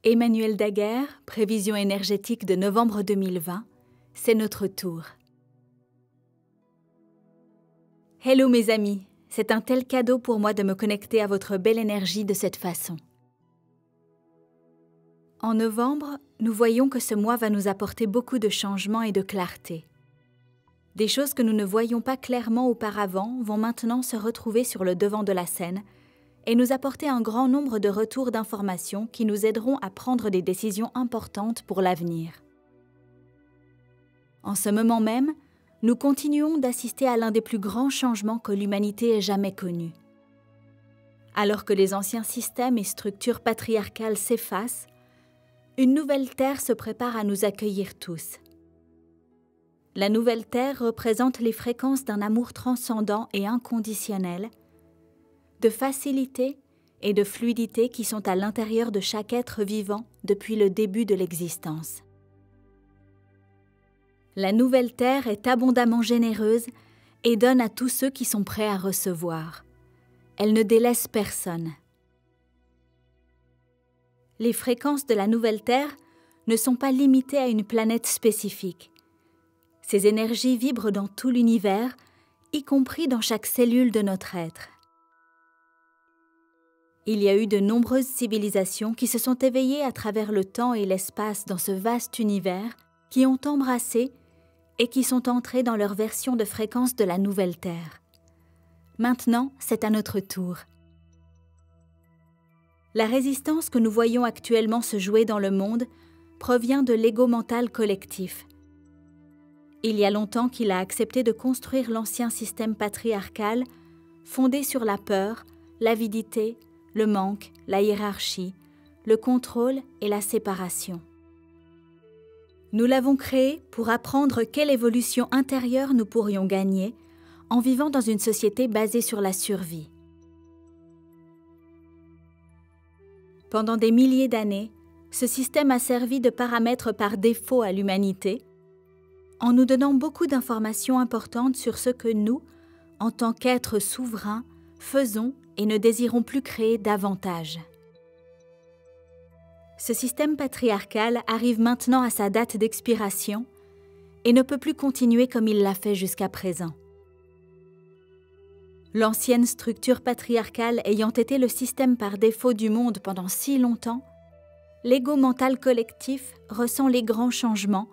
Emmanuel Daguerre, prévision énergétique de novembre 2020, c'est notre tour. Hello mes amis, c'est un tel cadeau pour moi de me connecter à votre belle énergie de cette façon. En novembre, nous voyons que ce mois va nous apporter beaucoup de changements et de clarté. Des choses que nous ne voyions pas clairement auparavant vont maintenant se retrouver sur le devant de la scène et nous apporter un grand nombre de retours d'informations qui nous aideront à prendre des décisions importantes pour l'avenir. En ce moment même, nous continuons d'assister à l'un des plus grands changements que l'humanité ait jamais connus. Alors que les anciens systèmes et structures patriarcales s'effacent, une nouvelle Terre se prépare à nous accueillir tous. La nouvelle Terre représente les fréquences d'un amour transcendant et inconditionnel, de facilité et de fluidité qui sont à l'intérieur de chaque être vivant depuis le début de l'existence. La nouvelle Terre est abondamment généreuse et donne à tous ceux qui sont prêts à recevoir. Elle ne délaisse personne. Les fréquences de la nouvelle Terre ne sont pas limitées à une planète spécifique. Ces énergies vibrent dans tout l'univers, y compris dans chaque cellule de notre être. Il y a eu de nombreuses civilisations qui se sont éveillées à travers le temps et l'espace dans ce vaste univers, qui ont embrassé et qui sont entrées dans leur version de fréquence de la nouvelle Terre. Maintenant, c'est à notre tour. La résistance que nous voyons actuellement se jouer dans le monde provient de l'ego mental collectif. Il y a longtemps qu'il a accepté de construire l'ancien système patriarcal fondé sur la peur, l'avidité, le manque, la hiérarchie, le contrôle et la séparation. Nous l'avons créé pour apprendre quelle évolution intérieure nous pourrions gagner en vivant dans une société basée sur la survie. Pendant des milliers d'années, ce système a servi de paramètre par défaut à l'humanité, en nous donnant beaucoup d'informations importantes sur ce que nous, en tant qu'êtres souverains, faisons et ne désirons plus créer davantage. Ce système patriarcal arrive maintenant à sa date d'expiration et ne peut plus continuer comme il l'a fait jusqu'à présent. L'ancienne structure patriarcale ayant été le système par défaut du monde pendant si longtemps, l'ego mental collectif ressent les grands changements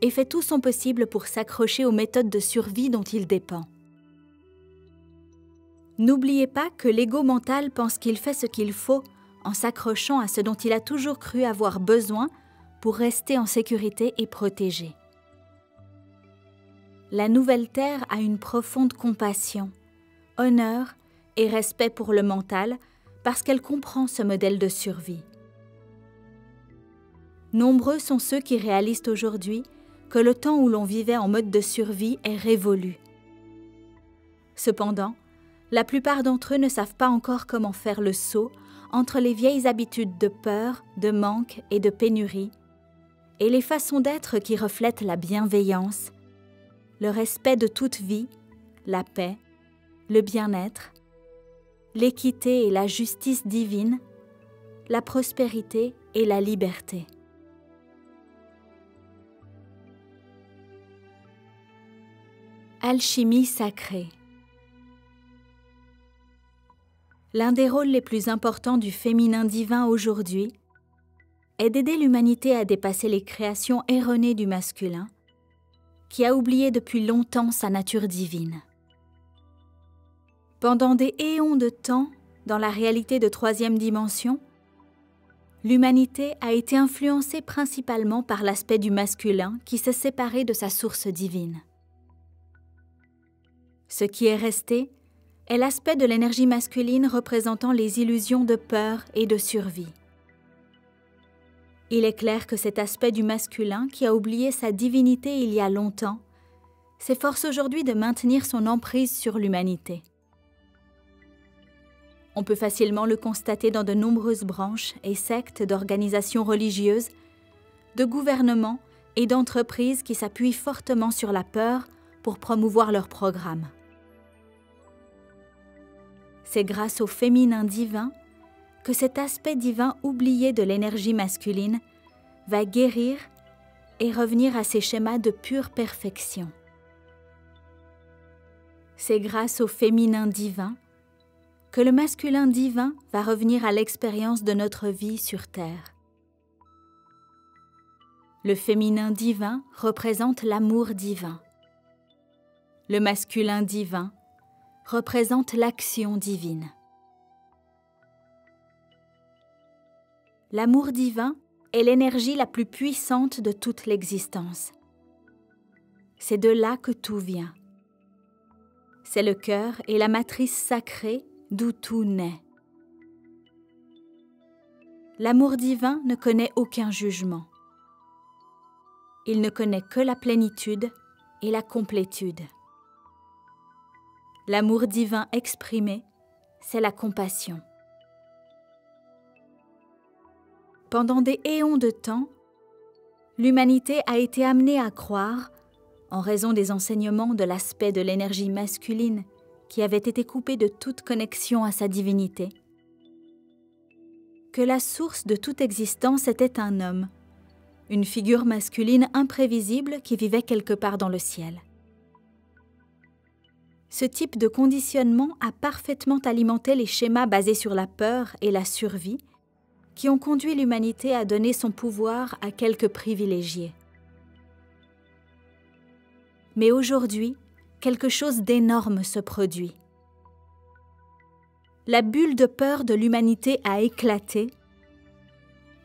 et fait tout son possible pour s'accrocher aux méthodes de survie dont il dépend. N'oubliez pas que l'ego mental pense qu'il fait ce qu'il faut en s'accrochant à ce dont il a toujours cru avoir besoin pour rester en sécurité et protégé. La nouvelle Terre a une profonde compassion, honneur et respect pour le mental parce qu'elle comprend ce modèle de survie. Nombreux sont ceux qui réalisent aujourd'hui que le temps où l'on vivait en mode de survie est révolu. Cependant, la plupart d'entre eux ne savent pas encore comment faire le saut entre les vieilles habitudes de peur, de manque et de pénurie, et les façons d'être qui reflètent la bienveillance, le respect de toute vie, la paix, le bien-être, l'équité et la justice divine, la prospérité et la liberté. Alchimie sacrée. L'un des rôles les plus importants du féminin divin aujourd'hui est d'aider l'humanité à dépasser les créations erronées du masculin, qui a oublié depuis longtemps sa nature divine. Pendant des éons de temps, dans la réalité de troisième dimension, l'humanité a été influencée principalement par l'aspect du masculin qui s'est séparé de sa source divine. Ce qui est resté est l'aspect de l'énergie masculine représentant les illusions de peur et de survie. Il est clair que cet aspect du masculin qui a oublié sa divinité il y a longtemps s'efforce aujourd'hui de maintenir son emprise sur l'humanité. On peut facilement le constater dans de nombreuses branches et sectes d'organisations religieuses, de gouvernements et d'entreprises qui s'appuient fortement sur la peur pour promouvoir leurs programmes. C'est grâce au féminin divin que cet aspect divin oublié de l'énergie masculine va guérir et revenir à ses schémas de pure perfection. C'est grâce au féminin divin que le masculin divin va revenir à l'expérience de notre vie sur Terre. Le féminin divin représente l'amour divin. Le masculin divin représente l'action divine. L'amour divin est l'énergie la plus puissante de toute l'existence. C'est de là que tout vient. C'est le cœur et la matrice sacrée d'où tout naît. L'amour divin ne connaît aucun jugement. Il ne connaît que la plénitude et la complétude. L'amour divin exprimé, c'est la compassion. Pendant des éons de temps, l'humanité a été amenée à croire, en raison des enseignements de l'aspect de l'énergie masculine qui avait été coupé de toute connexion à sa divinité, que la source de toute existence était un homme, une figure masculine imprévisible qui vivait quelque part dans le ciel. Ce type de conditionnement a parfaitement alimenté les schémas basés sur la peur et la survie qui ont conduit l'humanité à donner son pouvoir à quelques privilégiés. Mais aujourd'hui, quelque chose d'énorme se produit. La bulle de peur de l'humanité a éclaté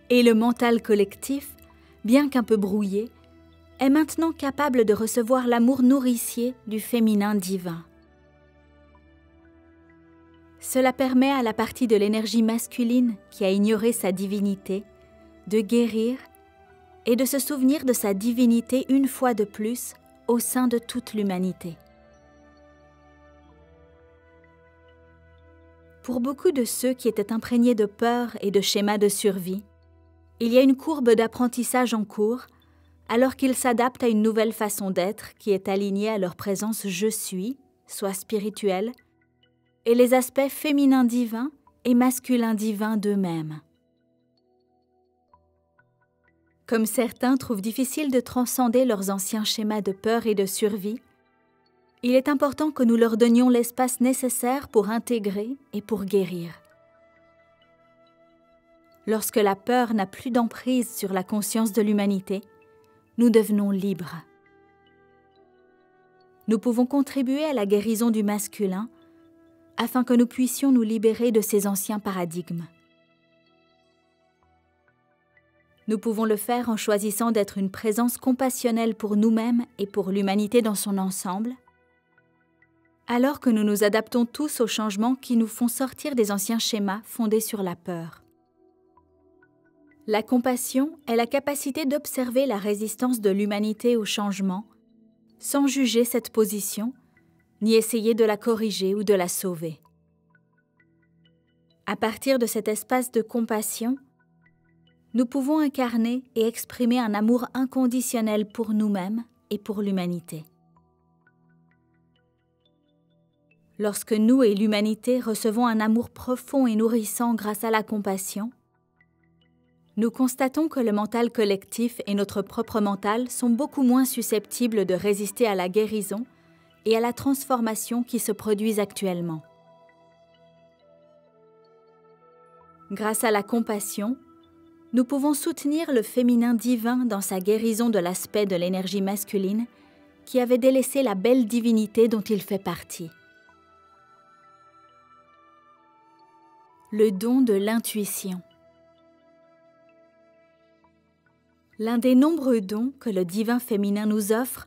et le mental collectif, bien qu'un peu brouillé, est maintenant capable de recevoir l'amour nourricier du féminin divin. Cela permet à la partie de l'énergie masculine qui a ignoré sa divinité de guérir et de se souvenir de sa divinité une fois de plus au sein de toute l'humanité. Pour beaucoup de ceux qui étaient imprégnés de peur et de schémas de survie, il y a une courbe d'apprentissage en cours alors qu'ils s'adaptent à une nouvelle façon d'être qui est alignée à leur présence « je suis », soit spirituelle, et les aspects féminins divins et masculins divins d'eux-mêmes. Comme certains trouvent difficile de transcender leurs anciens schémas de peur et de survie, il est important que nous leur donnions l'espace nécessaire pour intégrer et pour guérir. Lorsque la peur n'a plus d'emprise sur la conscience de l'humanité, nous devenons libres. Nous pouvons contribuer à la guérison du masculin afin que nous puissions nous libérer de ces anciens paradigmes. Nous pouvons le faire en choisissant d'être une présence compassionnelle pour nous-mêmes et pour l'humanité dans son ensemble, alors que nous nous adaptons tous aux changements qui nous font sortir des anciens schémas fondés sur la peur. La compassion est la capacité d'observer la résistance de l'humanité au changement, sans juger cette position, ni essayer de la corriger ou de la sauver. À partir de cet espace de compassion, nous pouvons incarner et exprimer un amour inconditionnel pour nous-mêmes et pour l'humanité. Lorsque nous et l'humanité recevons un amour profond et nourrissant grâce à la compassion, nous constatons que le mental collectif et notre propre mental sont beaucoup moins susceptibles de résister à la guérison et à la transformation qui se produisent actuellement. Grâce à la compassion, nous pouvons soutenir le féminin divin dans sa guérison de l'aspect de l'énergie masculine qui avait délaissé la belle divinité dont il fait partie. Le don de l'intuition. L'un des nombreux dons que le divin féminin nous offre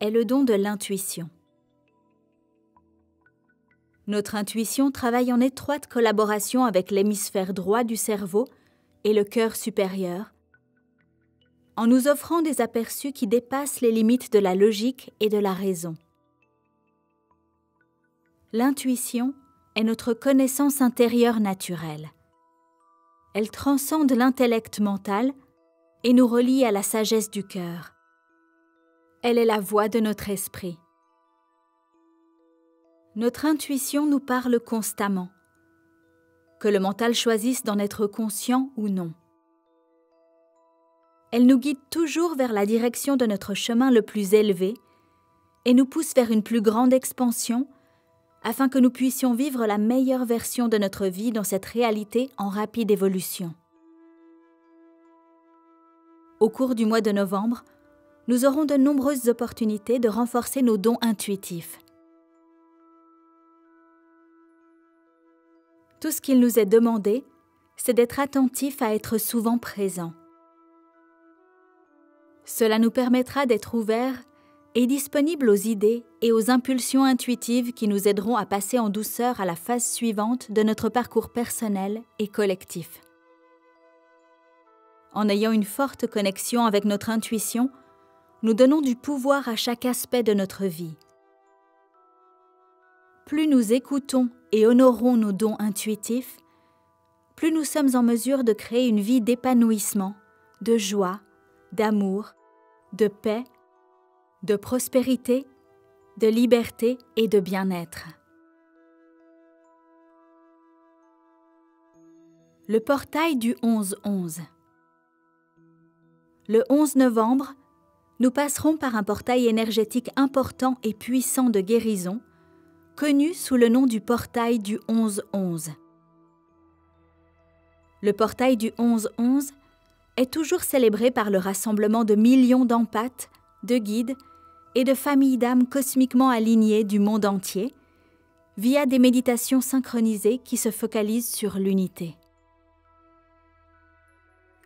est le don de l'intuition. Notre intuition travaille en étroite collaboration avec l'hémisphère droit du cerveau et le cœur supérieur, en nous offrant des aperçus qui dépassent les limites de la logique et de la raison. L'intuition est notre connaissance intérieure naturelle. Elle transcende l'intellect mental et nous relie à la sagesse du cœur. Elle est la voix de notre esprit. Notre intuition nous parle constamment. que le mental choisisse d'en être conscient ou non. Elle nous guide toujours vers la direction de notre chemin le plus élevé et nous pousse vers une plus grande expansion afin que nous puissions vivre la meilleure version de notre vie dans cette réalité en rapide évolution. Au cours du mois de novembre, nous aurons de nombreuses opportunités de renforcer nos dons intuitifs. Tout ce qu'il nous est demandé, c'est d'être attentif à être souvent présent. Cela nous permettra d'être ouverts et disponibles aux idées et aux impulsions intuitives qui nous aideront à passer en douceur à la phase suivante de notre parcours personnel et collectif. En ayant une forte connexion avec notre intuition, nous donnons du pouvoir à chaque aspect de notre vie. Plus nous écoutons et honorons nos dons intuitifs, plus nous sommes en mesure de créer une vie d'épanouissement, de joie, d'amour, de paix, de prospérité, de liberté et de bien-être. Le portail du 11-11. Le 11 novembre, nous passerons par un portail énergétique important et puissant de guérison, connu sous le nom du portail du 11-11. Le portail du 11-11 est toujours célébré par le rassemblement de millions d'empathes, de guides et de familles d'âmes cosmiquement alignées du monde entier, via des méditations synchronisées qui se focalisent sur l'unité.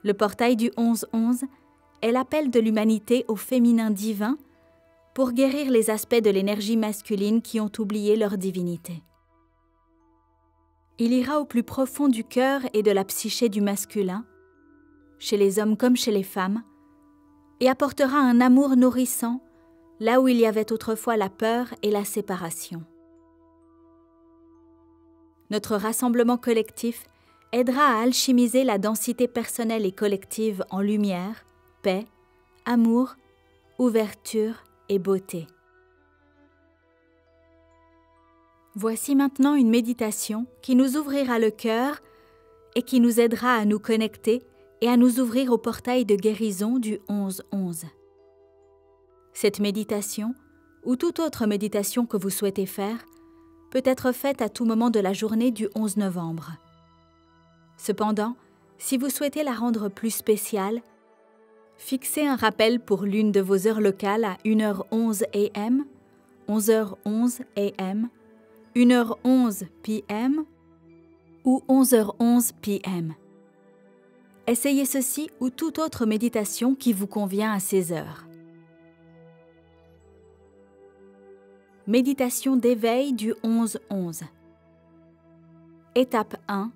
Le portail du 11-11 est l'appel de l'humanité au féminin divin pour guérir les aspects de l'énergie masculine qui ont oublié leur divinité. Il ira au plus profond du cœur et de la psyché du masculin, chez les hommes comme chez les femmes, et apportera un amour nourrissant là où il y avait autrefois la peur et la séparation. Notre rassemblement collectif aidera à alchimiser la densité personnelle et collective en lumière, paix, amour, ouverture et beauté. Voici maintenant une méditation qui nous ouvrira le cœur et qui nous aidera à nous connecter et à nous ouvrir au portail de guérison du 11-11. Cette méditation, ou toute autre méditation que vous souhaitez faire, peut être faite à tout moment de la journée du 11 novembre. Cependant, si vous souhaitez la rendre plus spéciale, fixez un rappel pour l'une de vos heures locales à 1h11 AM, 11h11 AM, 1h11 PM ou 11h11 PM. Essayez ceci ou toute autre méditation qui vous convient à ces heures. Méditation d'éveil du 11-11. Étape 1.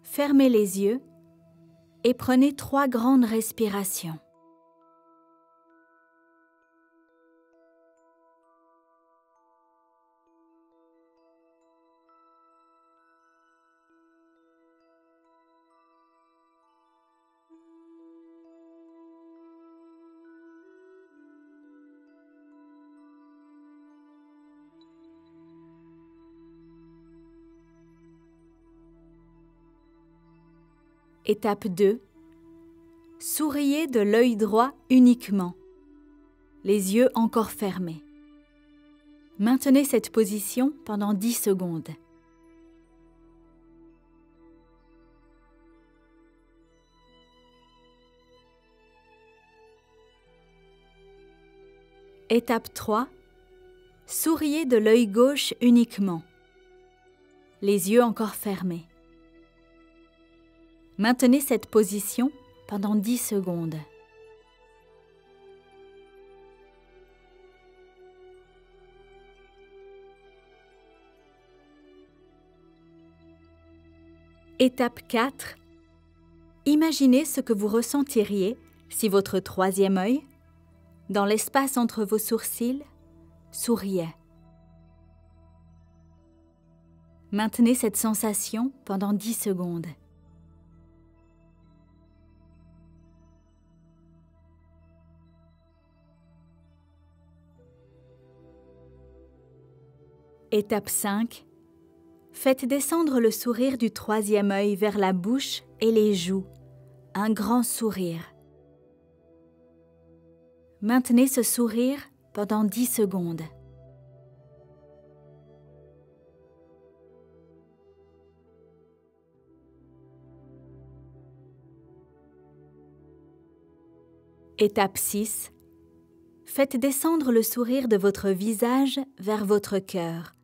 Fermez les yeux et prenez 3 grandes respirations. Étape 2. Souriez de l'œil droit uniquement, les yeux encore fermés. Maintenez cette position pendant 10 secondes. Étape 3. Souriez de l'œil gauche uniquement, les yeux encore fermés. Maintenez cette position pendant 10 secondes. Étape 4. Imaginez ce que vous ressentiriez si votre 3e œil, dans l'espace entre vos sourcils, souriait. Maintenez cette sensation pendant 10 secondes. Étape 5. Faites descendre le sourire du troisième œil vers la bouche et les joues, un grand sourire. Maintenez ce sourire pendant 10 secondes. Étape 6. Faites descendre le sourire de votre visage vers votre cœur.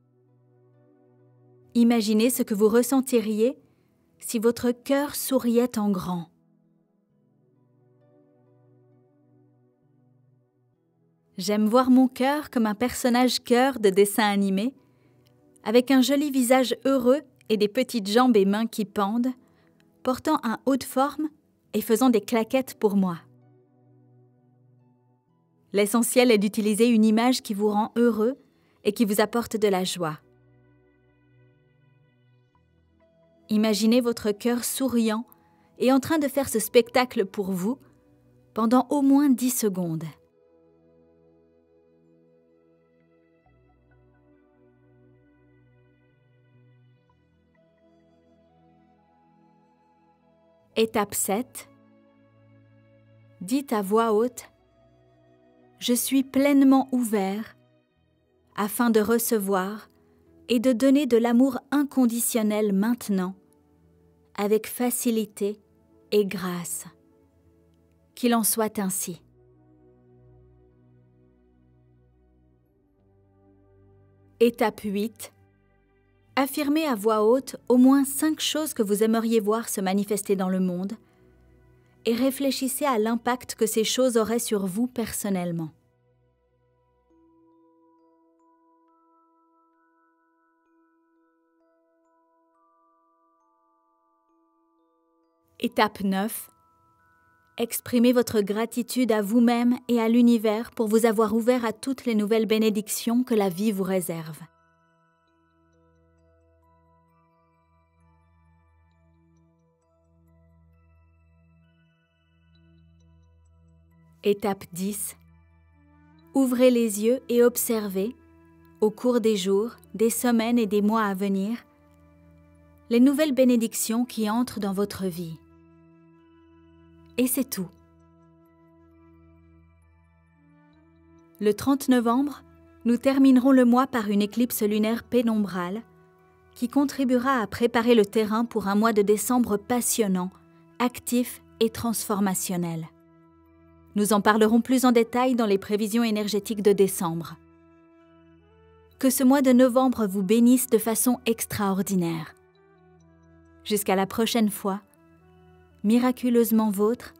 Imaginez ce que vous ressentiriez si votre cœur souriait en grand. J'aime voir mon cœur comme un personnage cœur de dessin animé, avec un joli visage heureux et des petites jambes et mains qui pendent, portant un haut de forme et faisant des claquettes pour moi. L'essentiel est d'utiliser une image qui vous rend heureux et qui vous apporte de la joie. Imaginez votre cœur souriant et en train de faire ce spectacle pour vous pendant au moins 10 secondes. Étape 7. Dites à voix haute « Je suis pleinement ouvert afin de recevoir et de donner de l'amour inconditionnel maintenant, avec facilité et grâce. Qu'il en soit ainsi. » Étape 8. Affirmez à voix haute au moins 5 choses que vous aimeriez voir se manifester dans le monde et réfléchissez à l'impact que ces choses auraient sur vous personnellement. Étape 9. Exprimez votre gratitude à vous-même et à l'univers pour vous avoir ouvert à toutes les nouvelles bénédictions que la vie vous réserve. Étape 10. Ouvrez les yeux et observez, au cours des jours, des semaines et des mois à venir, les nouvelles bénédictions qui entrent dans votre vie. Et c'est tout. Le 30 novembre, nous terminerons le mois par une éclipse lunaire pénombrale qui contribuera à préparer le terrain pour un mois de décembre passionnant, actif et transformationnel. Nous en parlerons plus en détail dans les prévisions énergétiques de décembre. Que ce mois de novembre vous bénisse de façon extraordinaire. Jusqu'à la prochaine fois, miraculeusement vôtre,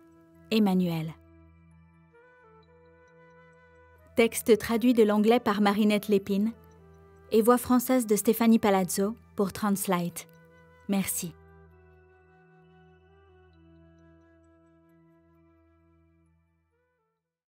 Emmanuel. Texte traduit de l'anglais par Marinette Lépine et voix française de Stéphanie Palazzo pour Translate. Merci.